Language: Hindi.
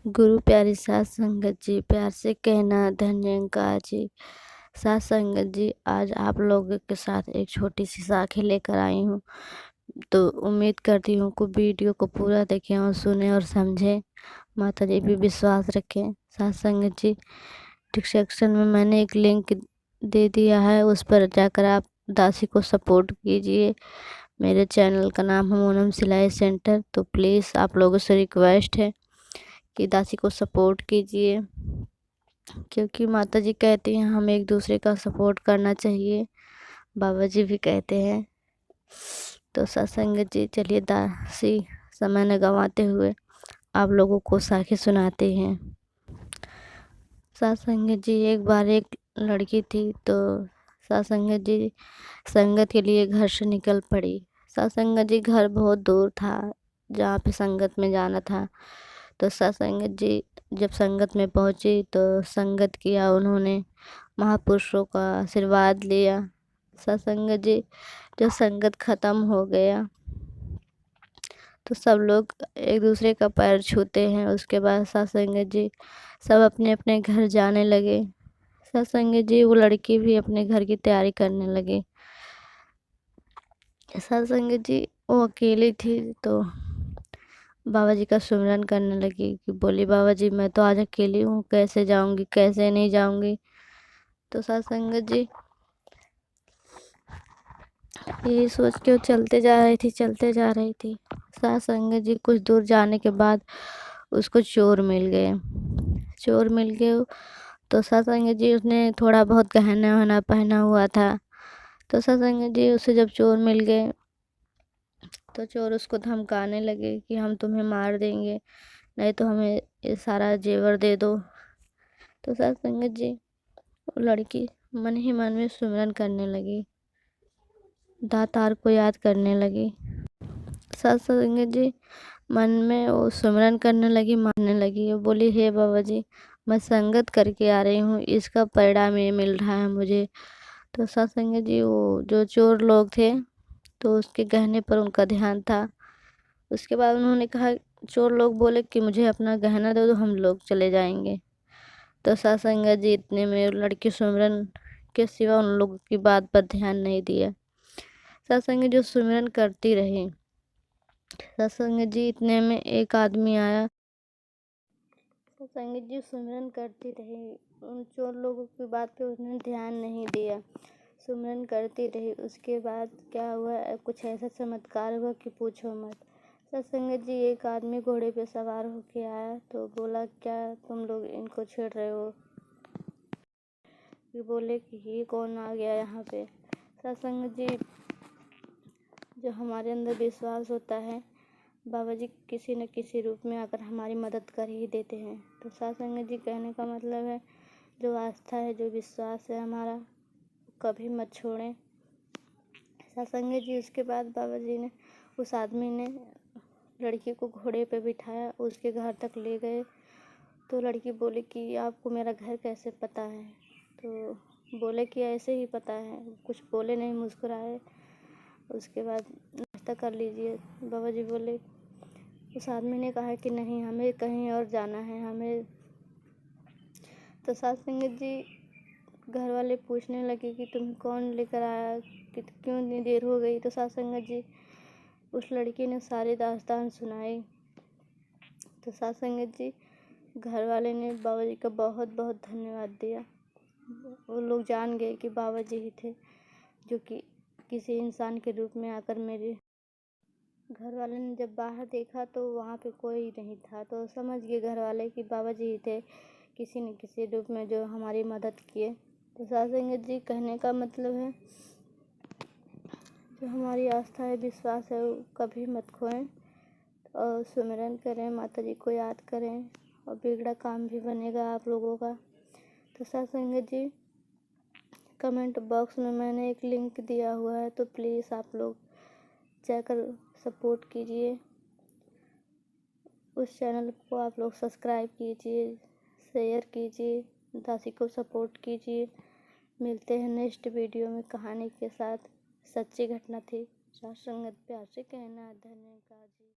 गुरु प्यारी सात संगत जी, प्यार से कहना धन्यंकार जी। सात संगत जी, आज आप लोगों के साथ एक छोटी सी साखी लेकर आई हूँ। तो उम्मीद करती हूँ कि वीडियो को पूरा देखें और सुने और समझें। माता जी भी विश्वास रखें। सात संगत जी, डिस्क्रिप्शन में मैंने एक लिंक दे दिया है, उस पर जाकर आप दासी को सपोर्ट कीजिए। मेरे चैनल का नाम है मोनम सिलाई सेंटर। तो प्लीज़ आप लोगों से रिक्वेस्ट है कि दासी को सपोर्ट कीजिए, क्योंकि माता जी कहती हैं हम एक दूसरे का सपोर्ट करना चाहिए। बाबा जी भी कहते हैं। तो सत्संग जी, चलिए दासी समय न गंवाते हुए आप लोगों को साखी सुनाते हैं। सत्संग जी, एक बार एक लड़की थी। तो सत्संग जी संगत के लिए घर से निकल पड़ी। सत्संग जी, घर बहुत दूर था जहाँ पे संगत में जाना था। तो सत्संग जी जब संगत में पहुंची तो संगत किया उन्होंने, महापुरुषों का आशीर्वाद लिया। सत्संग जी जब संगत खत्म हो गया तो सब लोग एक दूसरे का पैर छूते हैं। उसके बाद सत्संग जी सब अपने अपने घर जाने लगे। सत्संग जी वो लड़की भी अपने घर की तैयारी करने लगी। सत्संग जी वो अकेली थी तो बाबा जी का सुमिरन करने लगी कि बोली, बाबा जी मैं तो आज अकेली हूँ, कैसे जाऊंगी, कैसे नहीं जाऊंगी। तो सत्संग जी यही सोच के वो चलते जा रही थी। सत्संग जी कुछ दूर जाने के बाद उसको चोर मिल गए। चोर मिल गए तो सत्संग जी उसने थोड़ा बहुत गहना वहना पहना हुआ था। तो सत्संग जी उसे जब चोर मिल गए तो चोर उसको धमकाने लगे कि हम तुम्हें मार देंगे, नहीं तो हमें ये सारा जेवर दे दो। तो सत्संग जी वो लड़की मन ही मन में सुमिरन करने लगी, दातार को याद करने लगी। सत्संग जी मन में वो सुमिरन करने लगी, मानने लगी। वो बोली, हे बाबा जी मैं संगत करके आ रही हूँ, इसका परिणाम ये मिल रहा है मुझे। तो सत्संग जी वो जो चोर लोग थे तो उसके गहने पर उनका ध्यान था। उसके बाद उन्होंने कहा, चोर लोग बोले कि मुझे अपना गहना दे दो, हम लोग चले जाएंगे। तो सत्संग जी इतने में लड़की सुमिरन के सिवा उन लोगों की बात पर ध्यान नहीं दिया। सत्संग जो सुमिरन करती रही। सत्संग जी इतने में एक आदमी आया। सत्संग जी सुमिरन करती रही, उन चोर लोगों की बात पे उसने ध्यान नहीं दिया, सुमिरन करती रही। उसके बाद क्या हुआ, कुछ ऐसा चमत्कार हुआ कि पूछो मत। सत्संग जी एक आदमी घोड़े पे सवार होके आया तो बोला, क्या तुम लोग इनको छेड़ रहे हो। ये बोले कि ये कौन आ गया यहाँ पे। सत्संग जी जो हमारे अंदर विश्वास होता है, बाबा जी किसी न किसी रूप में आकर हमारी मदद कर ही देते हैं। तो सत्संग जी कहने का मतलब है, जो आस्था है, जो विश्वास है हमारा, कभी मत छोड़ें। सत्संग जी उसके बाद बाबा जी ने, उस आदमी ने लड़की को घोड़े पे बिठाया, उसके घर तक ले गए। तो लड़की बोली कि आपको मेरा घर कैसे पता है। तो बोले कि ऐसे ही पता है, कुछ बोले नहीं, मुस्कुराए। उसके बाद नाश्ता कर लीजिए। बाबा जी बोले, उस आदमी ने कहा कि नहीं, हमें कहीं और जाना है हमें। तो सत्संग जी घर वाले पूछने लगे कि तुम कौन लेकर आया, कि क्यों इतनी देर हो गई। तो सत्संग जी उस लड़की ने सारी दास्तान सुनाई। तो सत्संग जी घर वाले ने बाबा जी का बहुत बहुत धन्यवाद दिया। वो लोग जान गए कि बाबा जी ही थे जो कि किसी इंसान के रूप में आकर मेरे घर वाले ने जब बाहर देखा तो वहाँ पे कोई नहीं था। तो समझ गए घर वाले कि बाबा जी ही थे किसी न किसी रूप में जो हमारी मदद किए। तो सत्संग जी कहने का मतलब है, जो हमारी आस्था है, विश्वास है, वो कभी मत खोएं और सुमिरन करें, माता जी को याद करें और बिगड़ा काम भी बनेगा आप लोगों का। तो सत्संग जी कमेंट बॉक्स में मैंने एक लिंक दिया हुआ है, तो प्लीज़ आप लोग जाकर सपोर्ट कीजिए। उस चैनल को आप लोग सब्सक्राइब कीजिए, शेयर कीजिए, दासी को सपोर्ट कीजिए। मिलते हैं नेक्स्ट वीडियो में कहानी के साथ। सच्ची घटना थी। साथ संगत प्यार से कहना, धन्यवाद जी।